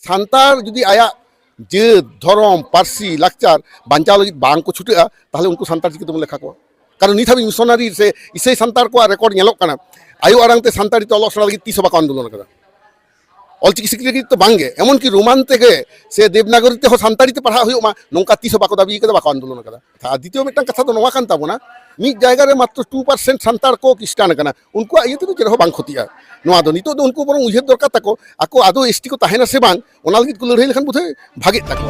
सान्तार जुदी आया जेद धरम पार्सी लाक्चार बांचाव लगी बांग को छुटे ताहले उनको सान्तार चिकिते लेखा को कारण नित हाबी मिशनारी से इसे सान्तार को रेकर्ड नेलोक कना आयु आरांग ते सान्तारी तो अलग लगी तीस बाको आंदोलन करा ऑलचिकी सिक्रेट तो बांगे एमन की रोमान तेगे से देवनागरी ते हो सान्तारी ते पढ़ा हुयो मा नोंका तीस बाको दाबी के बाको आंदोलन करा द्वितीय मिटन कथा तो नोवा कान ताबोना मिट जायगा रे मात्र 2% सान्तार को किस्टान कना उनको ये तो जेहो बांग खतिया नोवा दो नितो दो उनको बरং उइहर दरकार ताको आको आदो एसटी को ताहेना से बांग ओना लगित को लड़ाई लेखान बुथे भागे ताको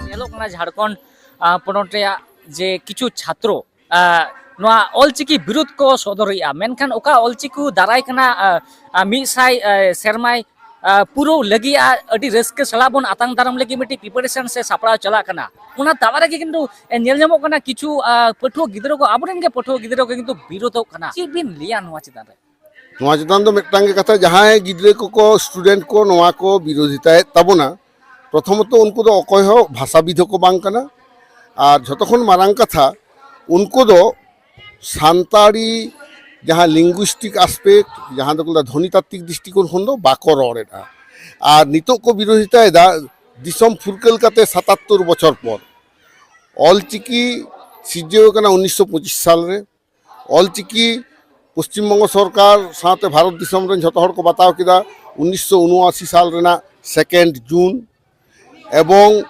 नेलोक ना झारखंड पनोत रे जे किछु छात्रो ऑलचिकी विरोध को सदरिया मेनखान ओका ऑलचिकू दाराय कना मिसाई सेरमाय पूरो लगी अडी रस्के सलाबन आतंग दाराम लगी मिटी प्रिपरेशन से सापड़ा चला कना उना तावारे के किंतु नेल जमो कना किछु पठो गिदरो को आबरेन के पठो गिदरो के किंतु विरोधो कना की बिन लिया नोवा चितान रे नोवा चितान तो मिटटांग के कथा जहां गिदरे को स्टूडेंट को नोवा को विरोधिता ताबोना प्रथमत उनको तो अकय हो भाषाविद को बांग कना और जतखन मारांग कथा उनको दो सान्ताड़ी जहाँ लिंगुइस्टिक एस्पेक्ट जहाँ दो ध्वनितात्विक दृष्टिकोण खन दो बाको रड़ेदा और नितो को विरोधिता दा दिसम फुरकेल काते 77 बछर पर ऑलचिकी सिर्जेव कना 1925 साल रे ऑलचिकी पश्चिम बंग सरकार साथे भारत दिसम रे जतो हर को बताव किदा 1979 साल रेना 2 जून एवं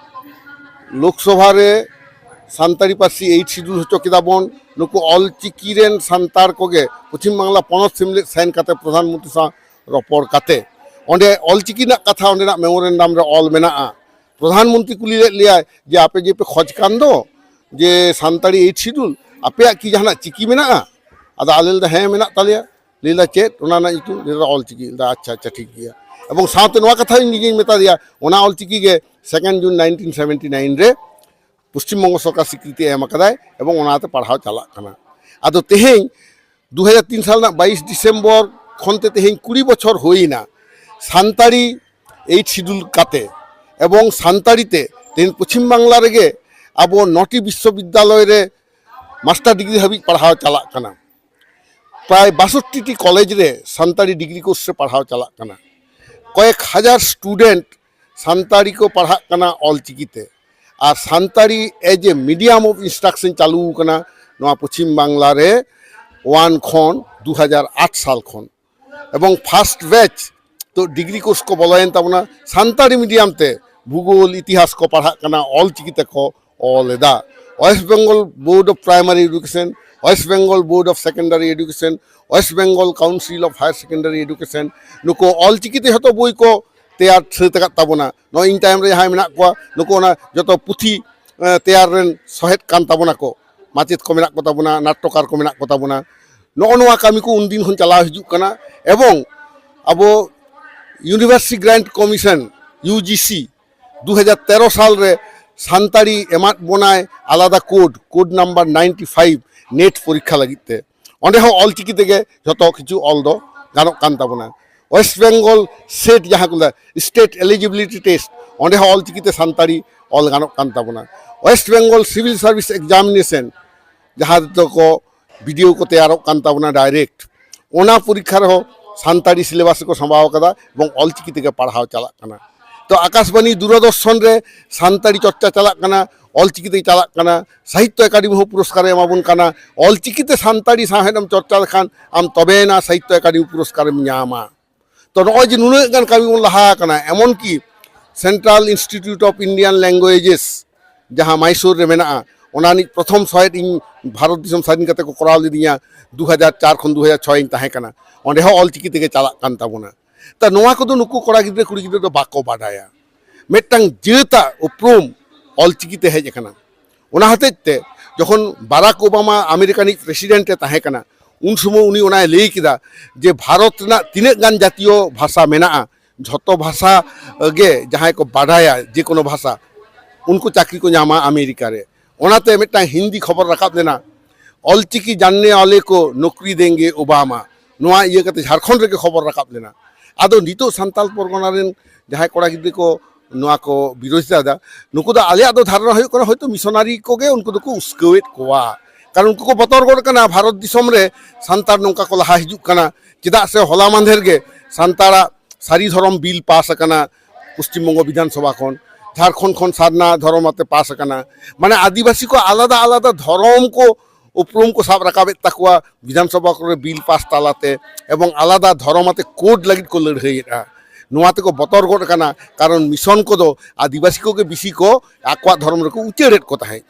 लोकसभा रे सान्ताड़ी पार्सी 8 शिड्यूल हचो किदाबन नुकु ऑलचिकी रेन सान्तार कोगे पश्चिम बांगला पनत सिमले साइन काते प्रधानमंत्री सा रपड़ काते ओंडे ऑलचिकी ना कथा ओंडे ना मेमोरेंडम रे ऑल मेना प्रधानमंत्री कुली लिया जे आपे जे पे खोज कान दो जे सान्ताड़ी 8 शिड्यूल आपे की जहाना चिकी मेना आदा आलेल दा हे मेना तालिया लीला चेत ओना ना इतु लीला ऑलचिकी दा अच्छा अच्छा ठीक गया एवं साथे नोवा कथा निजे मेता दिया ओना ऑलचिकी के 2 जून 1979 रे पश्चिम बंग सरकार स्वीकृति एम कदाय एवं ओनाते पढ़ाव चला कना आदो तेहें 2003 साल 22 डिसेम्बर खनते तेहें 20 बछर होइना सान्ताड़ी 8 शिड्यूल काते एवं सान्ताड़ीते तेहें पश्चिम बांगला रेगे आबो नटी विश्वविद्यालय रे मास्टर डिग्री हाबी पढ़ाव चला कना प्राय 62टी कॉलेज रे सान्ताड़ी डिग्री कोर्स से पढ़ाव चला कना कयेक हजार स्टूडेंट सान्ताड़ी को पढ़ा कना ऑलचिकीते और Santali as a medium of instruction चालू कना नवा पश्चिम बांगला रे 1 खन 2008 साल खन एवं फर्स्ट बैच तो डिग्री कोर्स को बोलायन ताबना सान्ताड़ी मीडियम ते भूगोल इतिहास को पढ़ा कना ऑलचिकीते को ऑलेदा West Bengal Board of Primary Education West Bengal Board of Secondary Education West Bengal Council of Higher Secondary Education नुको ऑलचिकीते हतो बोई को तैयार सैत ताबना न इन टाइम रे जहाँ मेना को नुको ना जतो पुथी तैयार रेन सहेत कान ताबना को माचेत को मेना को ताबना नाट्यकार को मेना को ताबना नो नोवा कामी को उन दिन खन चला हिजु कना एवं अब यूनिवर्सिटी ग्रांट कमीशन यूजीसी 2013 साल रे सान्ताड़ी एमात बनाय आलादा कोड नम्बर 95 नेट परीक्षा लगिते ओंडे हो ऑलचिकी तेगे जतो किछु ऑल दो गानो कान ताबना वेस्ट बेंगल सेट जहाँ को स्टेट एलिजिबिलिटी टेस्ट ओंडे हो ऑलचिकीते सान्ताड़ी ऑल गानो कान ताबना West Bengal Civil Service Examination जहाँ तो को वीडियो को तैयार कान ताबना डायरेक्ट ओना परीक्षा रे हो सान्ताड़ी सिलेबास को संभाव कदा एवं ऑलचिकी तेगे पढ़ाव चला कना तो आकाशवाणी दूरदर्शन रे सान्ताड़ी चर्चा चला कना ऑलचिकीते चला कना साहित्य अकादमी हो पुरस्कार एमाबन कना ऑलचिकीते सान्ताड़ी साहेदम चर्चा लेखान आम तबेना साहित्य अकादमी पुरस्कार न्यामा तो नय जे नुना गान कामी बन लहा कना एमन की central institute of Indian languages जहाँ मैसूर रे मेना ओनानी प्रथम सहायत इन भारत दिसम स्वाधीन कते को कराव लिदिया 2004 खन 2006 इन ताहे कना ओंडे हो ऑलचिकी तेगे चला कान ताबोना ता नोवा को नुकु कड़ा गिद्रे कुड़ी गिद्रे दो बाको बाडाया मेटांग जेता उपरूम ऑलचिकीते हेज कना ओना हतेते जखन बाराक ओबामा अमेरिकानी प्रेसिडेंट ताहे कना उन समय उनी ओनाय लई किदा जे भारत ना तिने गान जातीय भाषा मेना झतो भाषा गे जहां को बाडाया जे कोनो भाषा उनको चाकरी को नामा अमेरिका रे ओनाते मेटा हिंदी खबर रखाब लेना ऑलचिकी जानने वाले को नौकरी देंगे ओबामा नोआ ये कते झारखंड रे के खबर रखाब लेना आदो नितो सान्ताल परगना रेन जहां कोड़ा गिद्रे को नोआ को विरोधिता दा नुकु दा आले आदो धारणा होय कोना होयतो मिशनारी कोगे उनको दको उस्कवेट कोवा कारण उनको को बतर गड़ कना भारत दिसम रे सांतार नौका को लहा हिजुग कना चेदा से हला मांधेर गे सांतारा सारी धर्म बिल पास कना पश्चिम बंग विधानसभा खन झारखंड खन साधना धर्म आते पास कना माने आदिवासी को आलादा आलादा धर्म को उपरुम को साब रकाबे तकवा विधानसभा को बिल पास तालाते एवं आलादा धर्म आते कोड लगित को लड़ाईरा नोआते को बतर गड़ कना कारण मिशन को दो आदिवासी को के बिसी को आकवा धर्म रको उचेरेट को ताहे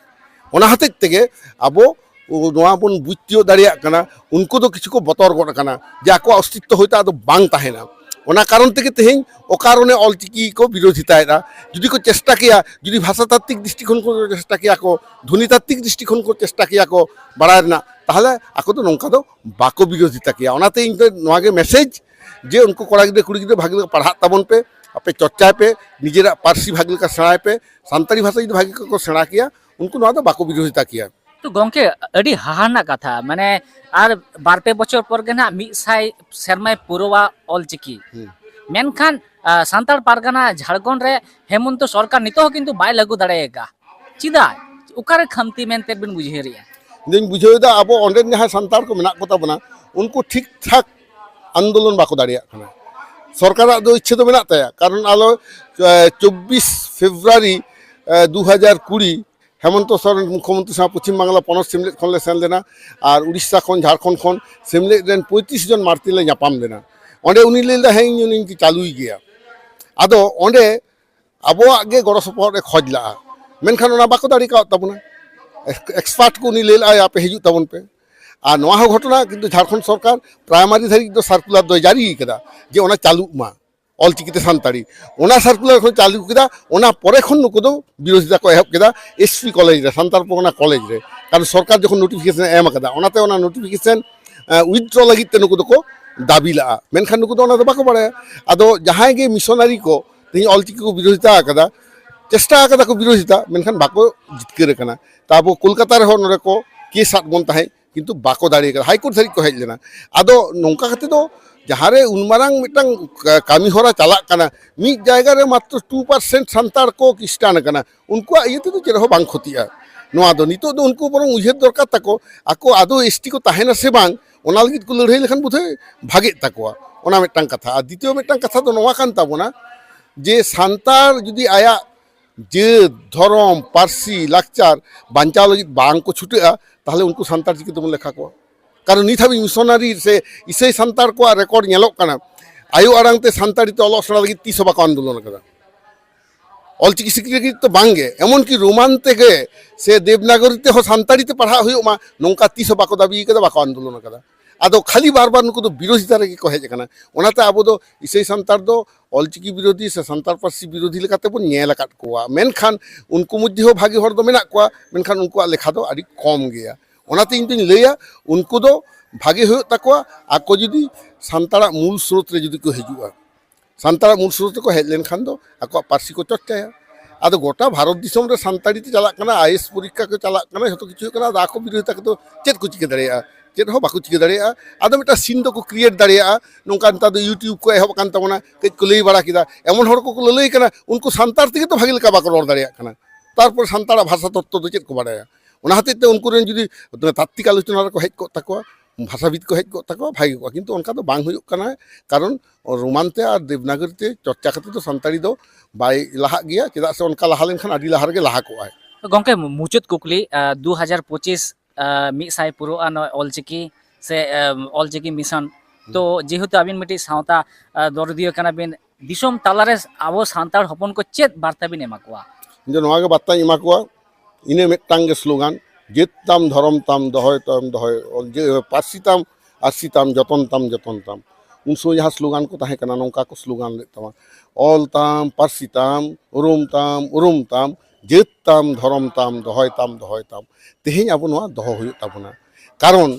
ओना हतेज तेगे आबो नोआ बन बुझतियो दाड़िया कना उनको तो किछु को बतर गड़ कना जे आकवा अस्तित्व होइता आदो बांग ताहेना ओना कारण तेगे तेहें ओकारणे अलचिकी को विरोधितायरा जुदी को चेष्टा किया जुदी भाषातात्विक दृष्टिकोण को चेष्टा किया को ध्वनितात्विक दृष्टिकोण को चेष्टा किया को बाड़ायना ताहले आको तो नोंका दो बाको विरोधिता किया ओनाते इन तो नोआगे मेसेज जे उनको कोड़ा गिद्रे कुड़ी गिद्रे भागी पढ़ा ताबन पे अपे चर्चाय पे निजेरा पारसी भागी का सेणाय पे सानताड़ी भाषा जुदी भागी को सेणा किया उनको नोआ दो बाको विरोधिता किया तो गंके अड़ी हाहाना कथा माने आर बारपे बचर पर गे ना मिसाई सेरमाय पुरवा ऑलचिकी मेनखान सांतार पारगाना झारखंड रे हेमंत सरकार नितो किंतु बाय लागू दाड़ेगा चिदा उकारे खमती मेनते बिन बुझेरिया दिन बुझेदा अब ऑनलाइन जहाँ सांतार को मेना को ताबना उनको ठीक ठाक आंदोलन बाको दाड़िया खाना सरकार दो इच्छा तो मेना ताया कारण आलो 24 फेब्रुआरी 2020 हेमंत सोरेन मुख्यमंत्री साहब पश्चिम बांगला पनस सेमलेट खन ले सेन लेना और उड़ीसा खन झारखंड खन सेमलेट रेन 35 जन मार्ती ले नापाम लेना ओंडे उनी ले हें इन की चालू गया आदो ओंडे अब आगे गड़ सपोर्ट खोज ला मेनखान ओना बाको दाड़ी का ताबना एक्सपार्ट को उनी ले आया पे हिजु ताबन पे और नोआ हो घटना किंतु झारखंड सरकार प्राइमरी धारी दो सर्कुलर दो जारी कदा जे ओना चालू मा अलचिकीते सानताड़ी ओना सर्कुलर खन चालू केदा ओना परे खन नुको दो विरोधिता को एहब केदा एसपी कॉलेज रे सांतार परगना कॉलेज रे कारण सरकार जखन नोटिफिकेशन एम कदा ओनाते ओना नोटिफिकेशन उइथड्र लगित ते नुको दो दाबी ला मेनखान नुको दो ओना दो बाको बाड़ाया आदो जहां गे मिशनारी को तेही अलचिकी को विरोधिता कदा चेष्टा कदा को विरोधिता मेनखान बाको जितकेर कना ताबो कोलकाता रे हो नरे को केस सात बन ताहे किंतु बाको दाड़ी कदा हाईकोर्ट धारी को हेज लेना आदो नोंका कते दो जहारे उनमारांग मिटांग कामी होरा चला कना मिट जायगा रे मात्र 2% सांतार को किस्टान कना उनको ये तो चेरहो बांग खतिया नोआ दो नितो दो उनको बरং उइहेर दरकार ताको आको आदो एसटी को ताहेना से बांग ओना लगित को लड़ाई लेखान बुधे भागे ताकोआ ओना मिटांग कथा और द्वितीय मिटांग कथा दो नोआ कान ताबोना जे सांतार जुदी आया जे धर्म पारसी लाकचार बांचाव लगित बांग को छुटेआ ताहले उनको सांतार चिके तुम लेखा को कारण नित हाबी मिशनारी से इसे सांतार को रेकर्ड नेलोक कना आयो आरांगते सांतारी ते अलग सड़ा लगी 30 बाको आंदोलन कदा अलचिकी सिक्रेट तो बांगे एमन की रोमानते गे से देवनागरी ते हो सांतारी ते पढ़ा हुयो मा नोंका 30 बाको दाबी कदा बाको आंदोलन कदा आदो खाली बार बार नुको दो विरोधिता रे को हेज कना ओनाते आबो दो इसे सांतार दो अलचिकी विरोधी से सांतार पारसी विरोधी लेकाते बन नेल आकाद कोआ मेनखान उनको मध्य हो भागी हर दो मेना कोआ मेनखान उनको लेखा दो आदि कम गया ओनाते इन दिन लैया उनको दो भागे हो तकवा आको जुदी सांतारा मूल स्रोत रे जुदी को हिजुआ सांतारा मूल स्रोत को हेज लेन खान दो आको पारसी को चर्चाया आदो गोटा भारत दिसम रे सांतारी ते चला कना आईएस परीक्षा को चला कना जतो किछु कना आको विरोधिता को चेत को चिके दाड़िया चेत हो बाको चिके दाड़िया आदो मिटा सीन दो को क्रिएट दाड़िया नोंका नता दो यूट्यूब को एहब कान तबना कई को लई बड़ा किदा एमन हर को लई कना उनको सांतार तेगे तो भागी लेका बाको रोड दाड़िया कना तारपर सांतारा भाषा तत्व दो चेत को बाड़ाया ओना हतेते उनको रेन जुदी तात्विक आलोचना को हेज को तकवा भाषाविद को हेज को तकवा भागी को किंतु उनका तो बांग हुयुक कना कारण रोमानते और देवनागरीते चर्चा करते तो सांतारी दो बाय लाहा गया चेदा से उनका लाहा लेनखान आदि लाहा रे लाहा को आय गंके मुचुत कुकली 2025 मिसाई पुरोआ न अलचिकी से अलचिकी मिशन तो जेहेतु आबिन मिटी सावता दरदियो कना बिन दिसम तालारे आबो सांतार हपन को चेत वार्ता बिन एमा कोआ जो नोआ के बार्ता एमा कोआ इने मिटांग के स्लोगान जेत ताम धर्म ताम दहय जे पारसी ताम आरसी ताम जतन ताम उन सो यहाँ स्लोगान को ताहे कना नोंका को स्लोगान ले तमा ऑल ताम पारसी ताम उरुम ताम जेत ताम धर्म ताम दहय ताम तेहें अब नोआ दह हुयुक ताबोना कारण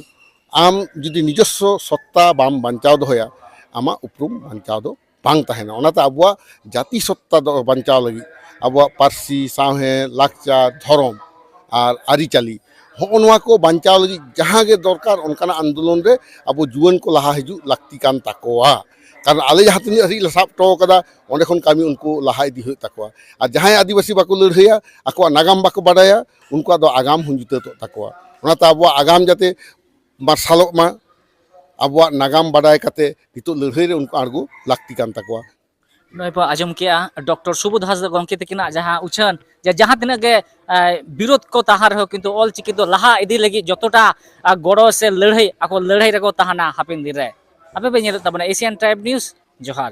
आम जुदी निजस्व सत्ता बाम बांचाव दहया आमा उपरुम बांचाव दो बांग ताहेना ओनाते आबुआ जाति सत्ता दो बांचाव लगी आबुआ पारसी साहे लाकचार धर्म और आरिचाली होनवा को बांचाव लगी जहाँ गे दरकार उनकाना आंदोलन रे अब जुआन को लहा हिजु लाक्ति कान ताकोआ कारण आले जहाँ तीन हरी साब टो कदा ओंडे खन कामी उनको लहा इदी हुई ताकोआ और जहाँ आदिवासी बाको लड़ाइया आको नागाम बाको बाडाया उनको दो आगाम हुंजुते तो ताकोआ ᱚᱱᱟᱛᱮ ᱟᱵᱚᱣᱟᱜ ᱟᱜᱟᱢ ᱡᱟᱛᱮ ᱢᱟᱨᱥᱟᱞᱚᱜ ᱢᱟ, ᱟᱵᱚᱣᱟᱜ ᱱᱟᱜᱟᱢ ᱵᱟᱰᱟᱭ ᱠᱟᱛᱮ ᱱᱤᱛᱚᱜ ᱞᱟᱹᱲᱦᱟᱹᱭ ᱨᱮ ᱩᱱᱠᱩ ᱟᱬᱜᱚ ᱞᱟᱹᱠᱛᱤ ᱠᱟᱱ ᱛᱟᱠᱚᱣᱟ। ᱱᱚᱜᱼᱚᱭ ᱵᱚ ᱟᱸᱡᱚᱢ ᱠᱮᱜᱼᱟ ᱰᱚक्ᱴᱚᱨ ᱥᱩᱵᱳᱫ ᱦᱟᱸᱥᱫᱟ ᱜᱚᱢᱠᱮ ᱛᱟᱹᱠᱤᱱᱟᱜ ᱡᱟᱦᱟᱸ ᱩᱪᱷᱟᱹᱱ ᱡᱮ ᱡᱟᱦᱟᱸ ᱛᱤᱱᱟᱹᱜ ᱜᱮ ᱵᱤᱨᱳধ ᱠᱚ ᱛᱟᱦᱮᱸ ᱨᱮᱦᱚᱸ ᱠᱤᱱᱛᱩ ᱚᱞᱪᱤᱠᱤ ᱫᱚ ᱞᱟᱦᱟ ᱤᱫᱤ ᱞᱟᱹᱜᱤᱫ ᱡᱚᱛᱚᱴᱟ ᱜᱚᱲᱚ ᱥᱮ ᱞᱟᱹᱲᱦᱟᱹᱭ ᱟᱠᱚ ᱞᱟᱹᱲᱦᱟᱹᱭ ᱨᱮᱠᱚ ᱛᱟᱦᱮᱱᱟ ᱦᱟᱯᱮᱱ ᱫᱤᱱ ᱨᱮ। ᱟᱯᱮ ᱯᱮ ᱧᱮᱞᱮᱫ ᱛᱟᱵᱚᱱᱟ ᱮᱥᱤᱭᱟᱱ ᱴᱨᱟᱭᱤᱵ ᱱᱤᱭᱩᱡ, ᱡᱚᱦᱟᱨ।